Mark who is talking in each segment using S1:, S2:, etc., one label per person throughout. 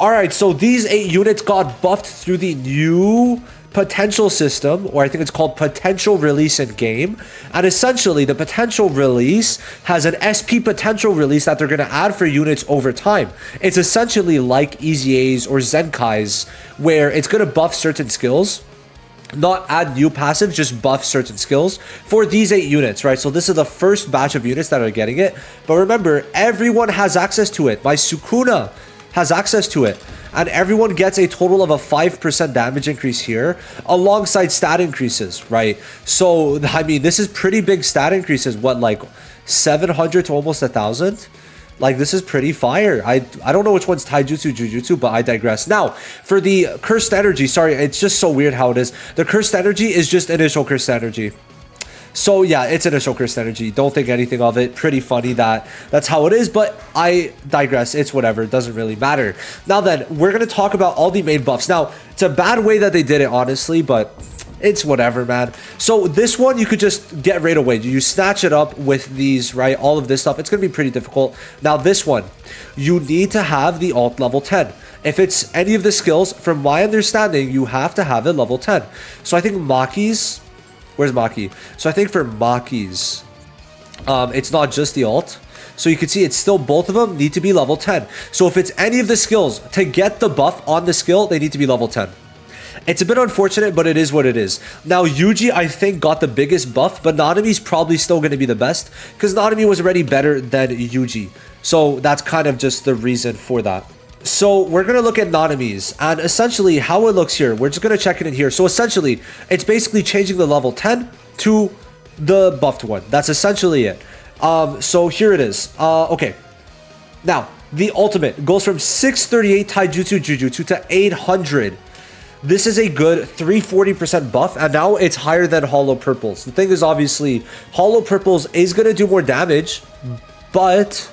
S1: Alright, so these 8 units got buffed through the new potential system, or I think it's called potential release in game. And essentially, the potential release has an SP potential release that they're going to add for units over time. It's essentially like EZAs or Zenkais, where it's going to buff certain skills, not add new passives, just buff certain skills for these 8 units, right? So this is the first batch of units that are getting it. But remember, everyone has access to it. My Sukuna has access to it. And everyone gets a total of a 5% damage increase here alongside stat increases, right? So, I mean, this is pretty big stat increases. What, like 700 to almost 1,000? Like, this is pretty fire. I don't know which one's Taijutsu, Jujutsu, but I digress. Now, for the Cursed Energy, sorry, it's just so weird how it is. The Cursed Energy is just initial Cursed Energy. So yeah, it's initial Cursed Energy. Don't think anything of it. Pretty funny that that's how it is, but I digress. It's whatever. It doesn't really matter. Now then, we're going to talk about all the main buffs. Now, it's a bad way that they did it, honestly, but it's whatever, man. So this one, you could just get right away. You snatch it up with these, right? All of this stuff. It's going to be pretty difficult. Now, this one, you need to have the alt level 10. If it's any of the skills, from my understanding, you have to have it level 10. So I think Maki's... Where's Maki? So I think for Maki's, it's not just the alt. So you can see it's still both of them need to be level 10. So if it's any of the skills, to get the buff on the skill, they need to be level 10. It's a bit unfortunate, but it is what it is. Now, Yuji, I think, got the biggest buff, but Nanami's probably still going to be the best because Nanami was already better than Yuji. So that's kind of just the reason for that. So we're going to look at Nanami's, and essentially how it looks here, we're just going to check it in here. So essentially, it's basically changing the level 10 to the buffed one. That's essentially it. So here it is. Okay. Now, the ultimate goes from 638 Taijutsu Jujutsu to 800. This is a good 340% buff, and now it's higher than Hollow Purples. The thing is, obviously, Hollow Purples is going to do more damage, but,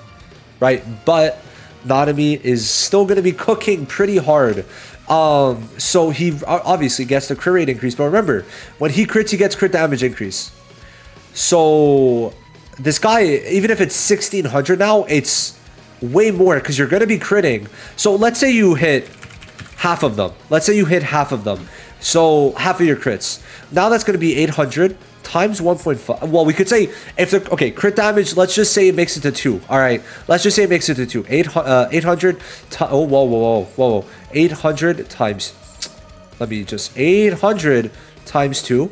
S1: right, but Nanami is still going to be cooking pretty hard. So he obviously gets the crit rate increase, but remember, when he crits, he gets crit damage increase. So this guy, even if it's 1600 now, it's way more because you're going to be critting. So let's say you hit half of them. Let's say you hit half of them. So half of your crits. Now that's going to be 800 times 1.5. Well, we could say if the okay crit damage. Let's just say it makes it to 2. All right. Let's just say it makes it to 2. 800. Oh, whoa. 800 times. Let me just 800 times 2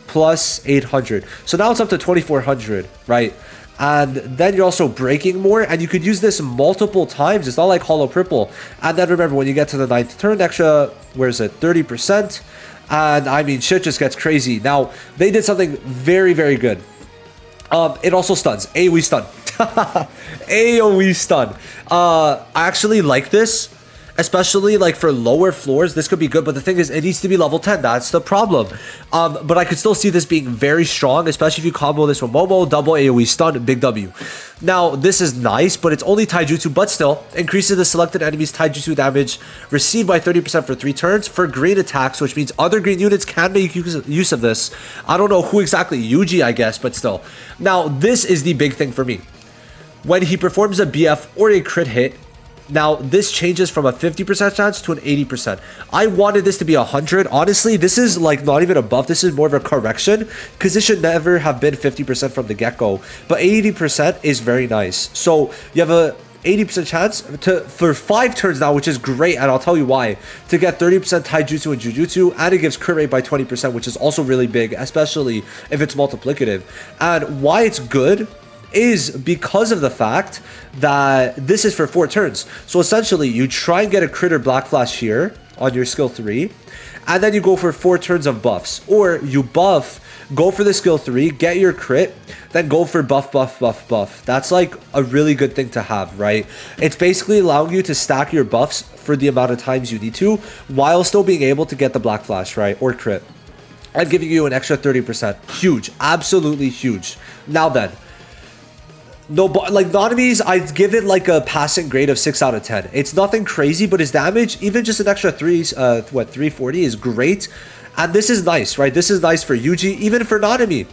S1: plus 800. So now it's up to 2400, right? And then you're also breaking more, and you could use this multiple times. It's not like Hollow Purple. And then remember, when you get to the 9th turn, extra, where is it, 30%. And I mean, shit just gets crazy. Now, they did something very, very good. It also stuns. AoE stun. AoE stun. I actually like this. Especially like for lower floors, this could be good, but the thing is, it needs to be level 10. That's the problem. But I could still see this being very strong, especially if you combo this with Momo, double AoE stun, big W. Now, this is nice, but it's only Taijutsu, but still increases the selected enemy's Taijutsu damage received by 30% for 3 turns for green attacks, which means other green units can make use of this. I don't know who exactly, Yuji, I guess, but still. Now, this is the big thing for me. When he performs a BF or a crit hit, now, this changes from a 50% chance to an 80%. I wanted this to be 100. Honestly, this is like not even a buff. This is more of a correction because this should never have been 50% from the get-go. But 80% is very nice. So you have a 80% chance for 5 turns now, which is great, and I'll tell you why. To get 30% Taijutsu and Jujutsu, and it gives crit rate by 20%, which is also really big, especially if it's multiplicative. And why it's good is because of the fact that this is for 4 turns. So essentially, you try and get a crit or black flash here on your skill 3, and then you go for 4 turns of buffs. Or you buff, go for the skill 3, get your crit, then go for buff. That's like a really good thing to have, right? It's basically allowing you to stack your buffs for the amount of times you need to, while still being able to get the black flash, right? Or crit. And giving you an extra 30%. Huge. Absolutely huge. Now then, no, but like Nanami's, I'd give it like a passing grade of 6 out of 10. It's nothing crazy, but his damage, even just an extra 340 is great. And this is nice, right? This is nice for Yuji, even for Nanami.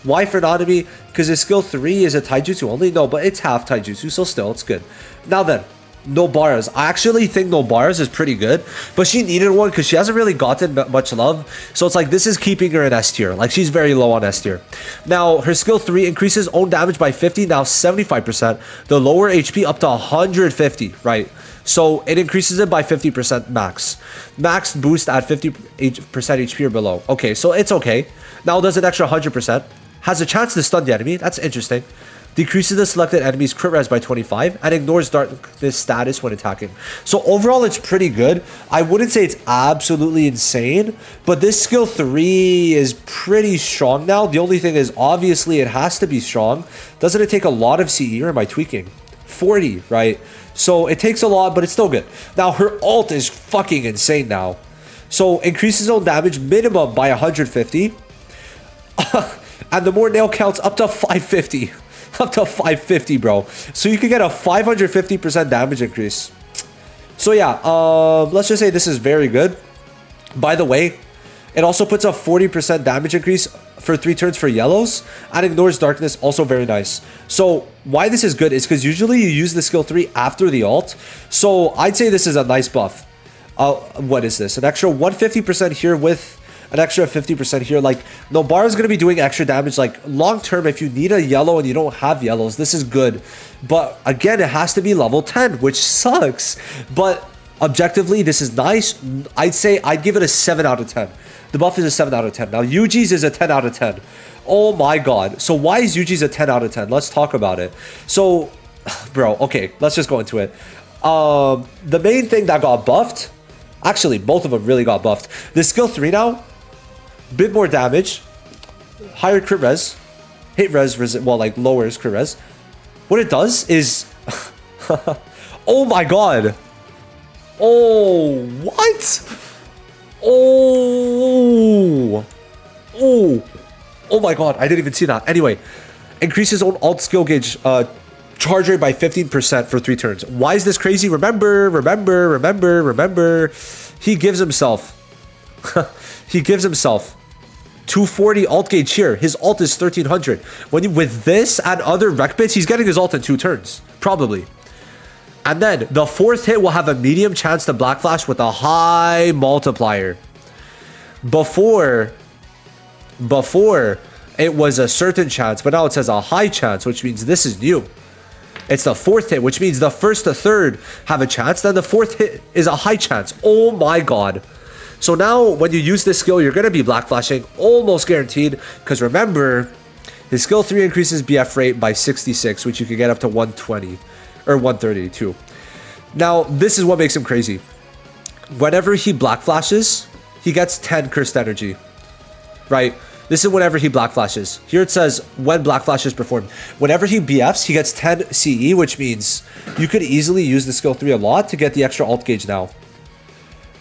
S1: Why for Nanami? Because his skill 3 is a Taijutsu only? No, but it's half Taijutsu, so still, it's good. Now then, Nobara's. I actually think Nobara's is pretty good, but she needed one because she hasn't really gotten much love. So it's like this is keeping her in S tier. Like she's very low on S tier. Now her skill 3 increases own damage by 50, now 75%. The lower HP up to 150, right? So it increases it by 50% max. Max boost at 50% HP or below. Okay, so it's okay. Now it does an extra 100%. Has a chance to stun the enemy. That's interesting. Decreases the selected enemy's crit res by 25 and ignores darkness status when attacking. So overall, it's pretty good. I wouldn't say it's absolutely insane, but this skill 3 is pretty strong now. The only thing is, obviously, it has to be strong. Doesn't it take a lot of CE, or am I tweaking? 40, right? So it takes a lot, but it's still good. Now, her ult is fucking insane now. So increases own damage minimum by 150. And the more nail counts up to 550. Up to 550, bro. So you can get a 550% damage increase. So yeah, let's just say this is very good. By the way, it also puts a 40% damage increase for 3 turns for yellows and ignores darkness, also very nice. So why this is good is because usually you use the skill 3 after the ult. So I'd say this is a nice buff. What is this? An extra 150% here with an extra 50% here. Like, Nobara is going to be doing extra damage. Like, long term, if you need a yellow and you don't have yellows, this is good. But again, it has to be level 10, which sucks. But objectively, this is nice. I'd say I'd give it a 7 out of 10. The buff is a 7 out of 10. Now, Yuji's is a 10 out of 10. Oh my god. So why is Yuji's a 10 out of 10? Let's talk about it. So, bro, okay, let's just go into it. The main thing that got buffed, actually, both of them really got buffed. The skill 3 now, bit more damage, higher crit res, hit res, well, like lowers crit res. What it does is, oh my god. Oh, what? Oh, oh my god, I didn't even see that. Anyway, increases own alt skill gauge charge rate by 15% for 3 turns. Why is this crazy? Remember, he gives himself 240 alt gauge here. His alt is 1300. With this and other rec bits, he's getting his alt in 2 turns, probably. And then the 4th hit will have a medium chance to black flash with a high multiplier. Before it was a certain chance, but now it says a high chance, which means this is new. It's the 4th hit, which means the 1st to 3rd have a chance. Then the 4th hit is a high chance. Oh my god. So now when you use this skill, you're going to be black flashing almost guaranteed. Because remember, his skill 3 increases BF rate by 66, which you can get up to 120 or 132. Now, this is what makes him crazy. Whenever he black flashes, he gets 10 cursed energy, right? This is whenever he black flashes. Here it says when black flash is performed. Whenever he BFs, he gets 10 CE, which means you could easily use the skill 3 a lot to get the extra alt gauge now.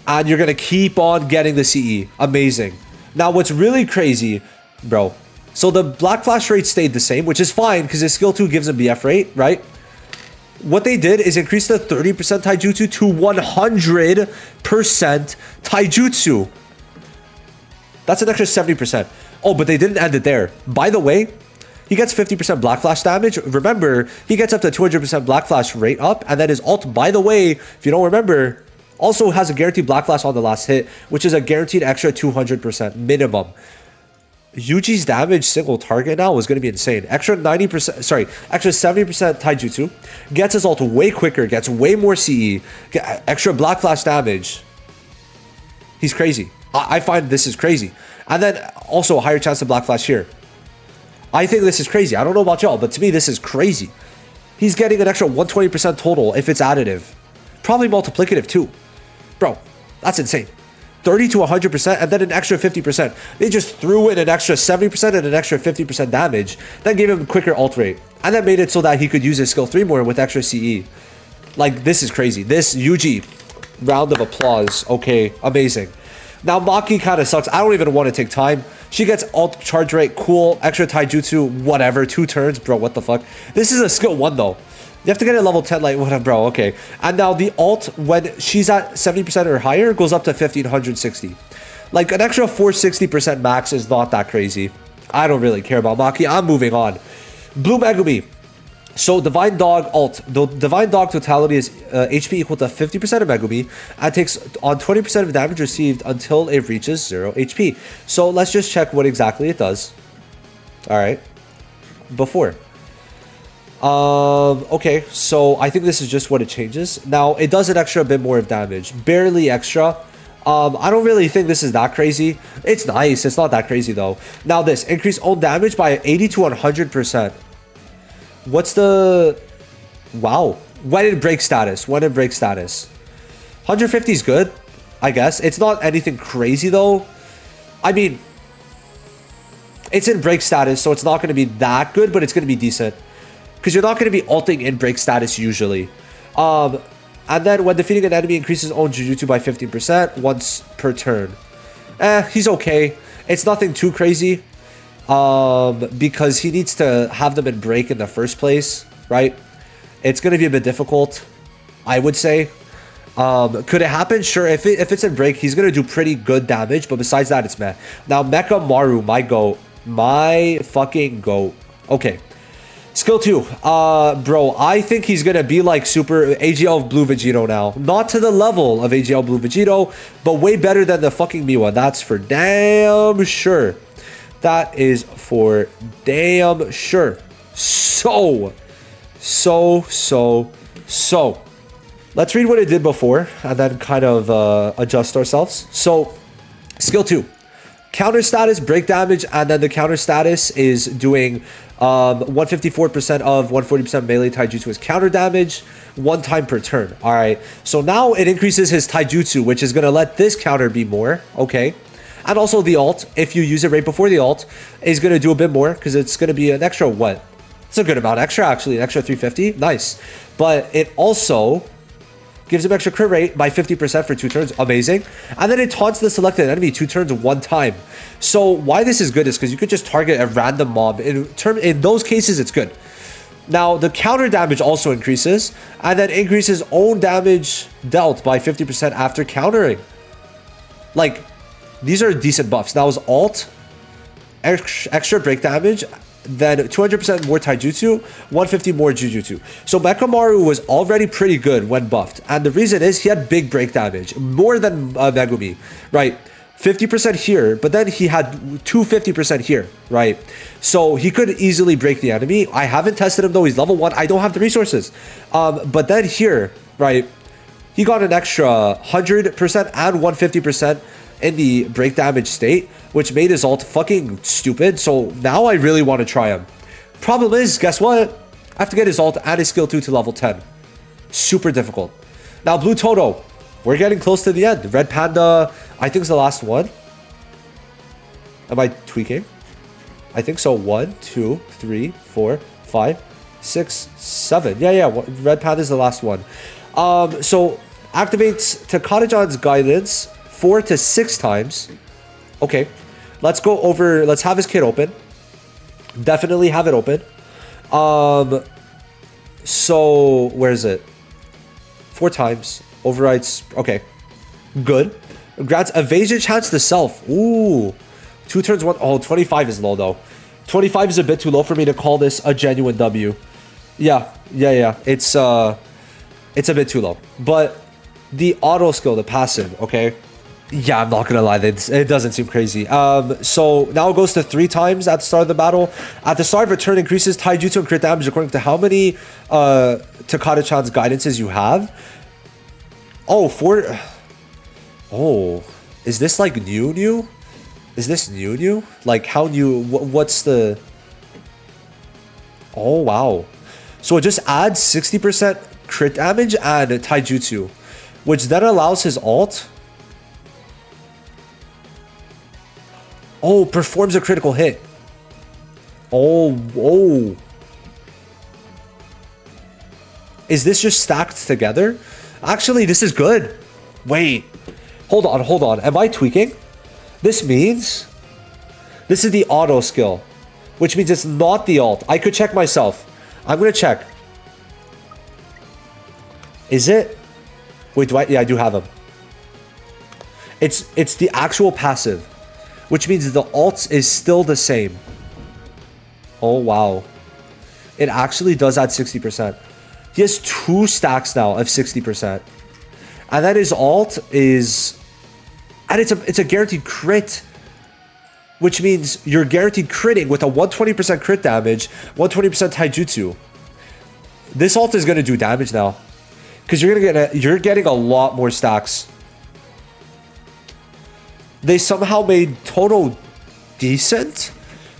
S1: And you're going to keep on getting the CE. Amazing. Now, what's really crazy, bro. So the black flash rate stayed the same, which is fine because his skill 2 gives him BF rate, right? What they did is increase the 30% taijutsu to 100% taijutsu. That's an extra 70%. Oh, but they didn't end it there. By the way, he gets 50% black flash damage. Remember, he gets up to 200% black flash rate up. And then his ult, by the way, if you don't remember, also has a guaranteed black flash on the last hit, which is a guaranteed extra 200% minimum. Yuji's damage single target now is going to be insane. Extra 90%, sorry, extra 70% taijutsu. Gets his ult way quicker, gets way more CE, extra black flash damage. He's crazy. I find this is crazy. And then also a higher chance of black flash here. I think this is crazy. I don't know about y'all, but to me, this is crazy. He's getting an extra 120% total if it's additive. Probably multiplicative too. Bro, that's insane. 30 to 100% and then an extra 50%. They just threw in an extra 70% and an extra 50% damage. Then gave him quicker ult rate. And that made it so that he could use his skill 3 more with extra CE. Like, this is crazy. This Yuji, round of applause. Okay, amazing. Now, Maki kind of sucks. I don't even want to take time. She gets ult charge rate, cool, extra taijutsu, whatever, 2 turns. Bro, what the fuck? This is a skill 1 though. You have to get a level 10, like, whatever, bro, okay. And now the ult, when she's at 70% or higher, goes up to 1560. Like, an extra 460% max is not that crazy. I don't really care about Maki. I'm moving on. Blue Megumi. So Divine Dog ult. The Divine Dog totality is HP equal to 50% of Megumi and takes on 20% of damage received until it reaches 0 HP. So let's just check what exactly it does. Alright. Before. Okay, so I think this is just what it changes. Now, it does an extra bit more of damage. Barely extra. I don't really think this is that crazy. It's nice. It's not that crazy, though. Now this. Increase own damage by 80 to 100%. What's the... Wow. When it breaks status. When it breaks status. 150 is good, I guess. It's not anything crazy, though. I mean... It's in break status, so it's not going to be that good, but it's going to be decent. Because you're not going to be ulting in break status usually. And then when defeating an enemy, increases own Jujutsu by 15% once per turn. He's okay. It's nothing too crazy. Because he needs to have them in break in the first place, right? It's going to be a bit difficult, I would say. Could it happen? Sure. If it's in break, he's going to do pretty good damage. But besides that, it's meh. Now, Mechamaru, my goat. My fucking goat. Okay. Skill 2. Bro, I think he's going to be like Super AGL of Blue Vegito now. Not to the level of AGL Blue Vegito, but way better than the fucking Miwa. That's for damn sure. That is for damn sure. So. Let's read what it did before and then kind of adjust ourselves. So, skill 2. Counter status, break damage, and then the counter status is doing 154% of 140% melee taijutsu as counter damage, 1 time per turn. All right. So now it increases his taijutsu, which is going to let this counter be more. Okay. And also the ult, if you use it right before the ult, is going to do a bit more because it's going to be an extra what? It's a good amount extra, actually. An extra 350. Nice. But it also gives him extra crit rate by 50% for 2 turns. Amazing. And then it taunts the selected enemy 2 turns 1 time. So why this is good is because you could just target a random mob. In those cases, it's good. Now, the counter damage also increases. And then increases own damage dealt by 50% after countering. Like, these are decent buffs. Now, his ult, extra break damage, then 200% more taijutsu, 150 more jujutsu. So Mechamaru was already pretty good when buffed. And the reason is he had big break damage, more than Megumi, right? 50% here, but then he had 250% here, right? So he could easily break the enemy. I haven't tested him though. He's level 1. I don't have the resources. But then here, right, he got an extra 100% and 150% in the break damage state, which made his ult fucking stupid. So now I really want to try him. Problem is, guess what? I have to get his ult and his skill 2 to level 10. Super difficult. Now, Blue Todo. We're getting close to the end. Red Panda, I think is the last one. Am I tweaking? I think so. 1, 2, 3, 4, 5, 6, 7. Yeah. Red Panda is the last one. So activates Takada-jan's guidance 4 to 6 times. Okay. Let's go over. Let's have his kit open. Definitely have it open. So where is it? 4 times. Overrides. Okay. Good. Grants evasion chance to self. Ooh. 2 turns, 1. Oh, 25 is low though. 25 is a bit too low for me to call this a genuine W. Yeah. It's a bit too low. But the auto skill, the passive, okay? Yeah, I'm not gonna lie, it doesn't seem crazy. So now it goes to 3 times at the start of the battle. At the start of a turn, increases taijutsu and crit damage according to how many Takada-chan's guidances you have. Oh, 4. Oh, is this like new? Is this new? Like how new? What's the? Oh wow! So it just adds 60% crit damage and taijutsu, which then allows his ult. Oh, performs a critical hit. Oh. Is this just stacked together? Actually, this is good. Wait. Hold on. Am I tweaking? This means this is the auto skill, which means it's not the ult. I could check myself. I'm going to check. Is it? Wait, do I? Yeah, I do have him. It's the actual passive, which means the ult is still the same. Oh, wow. it actually does add 60%. He has 2 stacks now of 60%. And then his alt is... And it's a guaranteed crit. Which means you're guaranteed critting with a 120% crit damage, 120% taijutsu. This alt is going to do damage now. Because you're getting a lot more stacks. They somehow made Todo decent.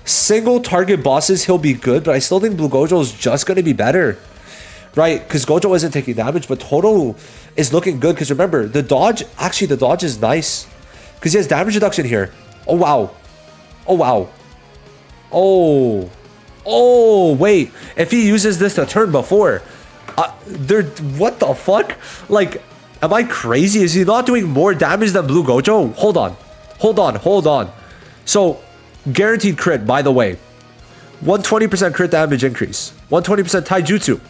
S1: Single target bosses, he'll be good, but I still think Blue Gojo is just going to be better. Right? Because Gojo isn't taking damage, but Todo is looking good. Because remember, the dodge is nice. Because he has damage reduction here. Oh, wow. Oh, wow. Oh. Oh, wait. If he uses this the turn before, what the fuck? Like, am I crazy? Is he not doing more damage than Blue Gojo? Hold on. Hold on. Hold on. So, guaranteed crit, by the way. 120% crit damage increase. 120% taijutsu.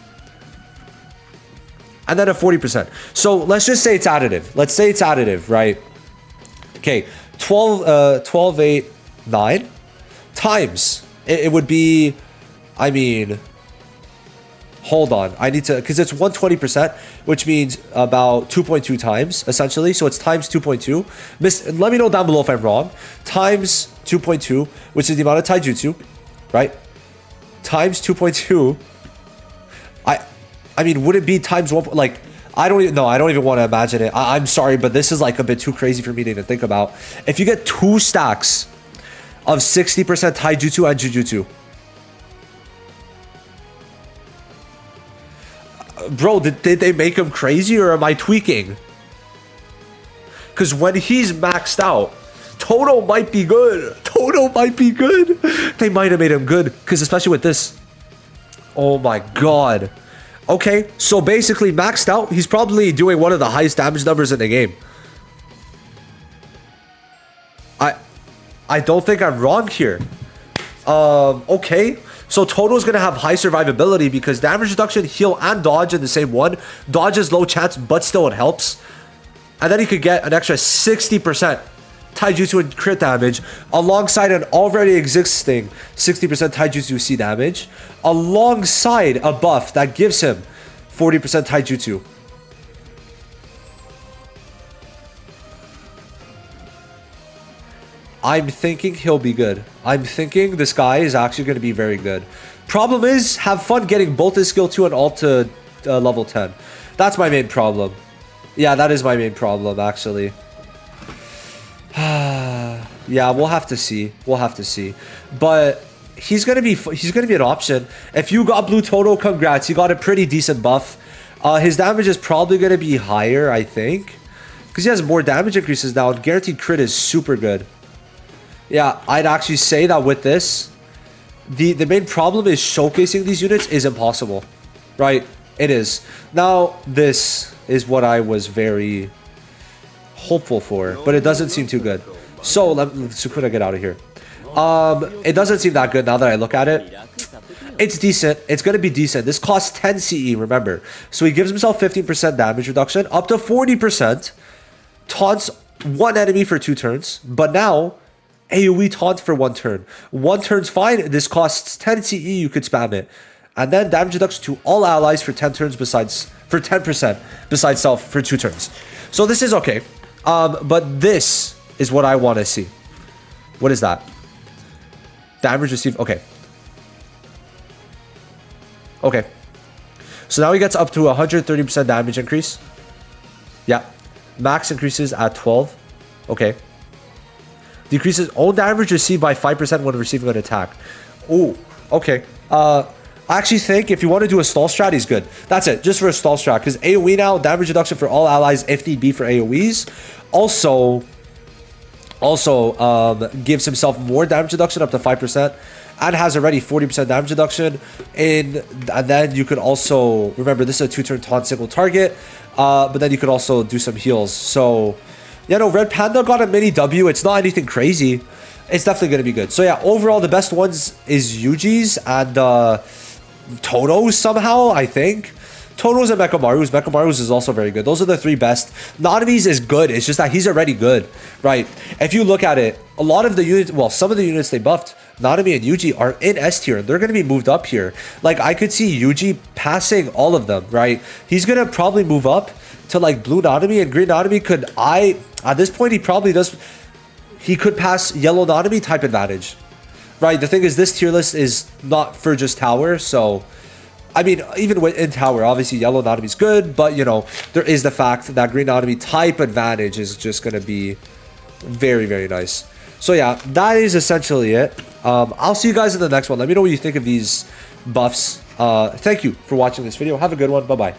S1: And then a 40%. So, let's just say it's additive. Let's say it's additive, right? Okay. 12, 8, 9 times. It would be... I mean... Hold on. I need to... Because it's 120%, which means about 2.2 times, essentially. So it's times 2.2. Let me know down below if I'm wrong. Times 2.2, which is the amount of taijutsu, right? Times 2.2. I mean, would it be times 1... Like, I don't even... No, I don't even want to imagine it. I'm sorry, but this is like a bit too crazy for me to even think about. If you get 2 stacks of 60% taijutsu and jujutsu... Bro, did they make him crazy or am I tweaking? Because when he's maxed out, Todo might be good. Todo might be good. They might have made him good. Because especially with this. Oh my god. Okay, so basically maxed out, he's probably doing one of the highest damage numbers in the game. I don't think I'm wrong here. Okay. So Todo's going to have high survivability because damage reduction, heal, and dodge in the same one. Dodge is low chance, but still it helps. And then he could get an extra 60% taijutsu and crit damage alongside an already existing 60% taijutsu C damage alongside a buff that gives him 40% taijutsu. I'm thinking he'll be good. I'm thinking this guy is actually going to be very good. Problem is, have fun getting both his skill 2 and alt to level 10. That's my main problem. Yeah, that is my main problem, actually. Yeah, we'll have to see. We'll have to see. But he's gonna be an option. If you got Blue Todo, congrats. You got a pretty decent buff. His damage is probably gonna be higher, I think, because he has more damage increases now. And guaranteed crit is super good. Yeah, I'd actually say that with this, the main problem is showcasing these units is impossible, right? It is. Now, this is what I was very hopeful for, but it doesn't seem too good. So, let Sukuna get out of here. It doesn't seem that good now that I look at it. It's decent. It's going to be decent. This costs 10 CE, remember. So he gives himself 15% damage reduction, up to 40%, taunts one enemy for 2 turns, but now... AoE taunt for 1 turn. 1 turn's fine. This costs 10 CE. You could spam it. And then damage reduction to all allies for 10 turns for 10% besides self for 2 turns. So this is okay. But this is what I want to see. What is that? Damage received. Okay. Okay. So now he gets up to 130% damage increase. Yeah. Max increases at 12. Okay. Decreases own damage received by 5% when receiving an attack. Oh, okay. I actually think if you want to do a stall strat, he's good. That's it, just for a stall strat. Because AoE now, damage reduction for all allies if need be for AoEs. Also gives himself more damage reduction up to 5%. And has already 40% damage reduction. And then you could also, remember this is a 2-turn taunt single target. But then you could also do some heals. So... Yeah, no, Red Panda got a mini W. It's not anything crazy. It's definitely going to be good. So yeah, overall, the best ones is Yuji's and Todo's somehow, I think. Todo's and Mechamaru's. Mechamaru's is also very good. Those are the 3 best. Nanami's is good. It's just that he's already good, right? If you look at it, a lot of the units, well, some of the units they buffed Nanami and Yuji are in S tier and they're going to be moved up here. Like, I could see Yuji passing all of them, right? He's going to probably move up to like blue Nanami, and green Nanami could, at this point, he probably does, he could pass yellow Nanami type advantage, right? The thing is, this tier list is not for just tower, so I mean, even in tower, obviously yellow Nanami is good, but you know, there is the fact that green Nanami type advantage is just going to be very, very nice. So yeah, that is essentially it. I'll see you guys in the next one. Let me know what you think of these buffs. Thank you for watching this video. Have a good one. Bye-bye.